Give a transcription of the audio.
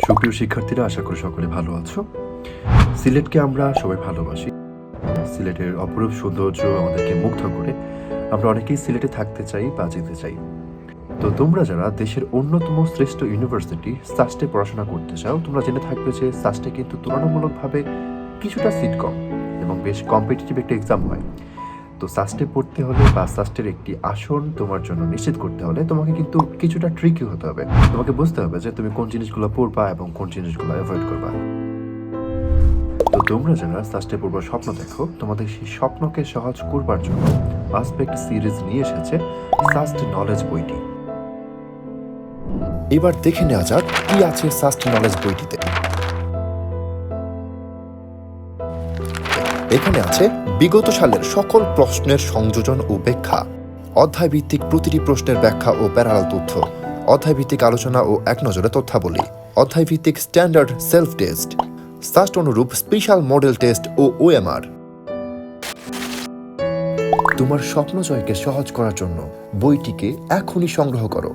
সুপ্রিয় শিক্ষার্থীরা, আশা করি সকলে ভালো আছো। সিলেটকে আমরা সবাই ভালোবাসি। সিলেটের অপরূপ সৌন্দর্য আমাদেরকে মুগ্ধ করে। আমরা অনেকেই সিলেটে থাকতে চাই বা যেতে চাই। তো তোমরা যারা দেশের অন্যতম শ্রেষ্ঠ ইউনিভার্সিটি সাস্টে পড়াশোনা করতে চাও, তোমরা জেনে থাকবে যে সাস্টে কিন্তু তুলনামূলকভাবে কিছুটা সিট কম এবং বেশ কম্পিটিটিভ একটা এক্সাম হয়। তো সাস্টে পড়তে হলে বা সাস্টের একটি আসন তোমার জন্য নিশ্চিত করতে হলে তোমাকে কিন্তু কিছুটা ট্রিকি হতে হবে। তোমাকে বুঝতে হবে যে তুমি কোন জিনিসগুলো পড়বা এবং কোন জিনিসগুলো অ্যাভয়েড করবা। তো তোমরা যারা সাস্টে পড়বার স্বপ্ন দেখো, তোমাদের সেই স্বপ্নকে সহজ করবার জন্য আসপেক্ট সিরিজ নিয়ে এসেছে সাস্ট নলেজ বইটি। এবার দেখে নেওয়া যাক কি আছে সাস্ট নলেজ বইটিতে। এখানে আছে বিগত সালের সকল প্রশ্নের সংযোজন ও ব্যাখ্যা, অধ্যায় ভিত্তিক প্রতিটি প্রশ্নের ব্যাখ্যা ও প্যারালাল তথ্য, অধ্যায় ভিত্তিক আলোচনা ও এক নজরে তথ্যাবলী, অধ্যায় ভিত্তিক স্ট্যান্ডার্ড সেলফ টেস্ট, সাস্ট অনুরূপ স্পেশাল মডেল টেস্ট ও ওএমআর। তোমার স্বপ্ন জয়কে সহজ করার জন্য বইটিকে এখনই সংগ্রহ করো।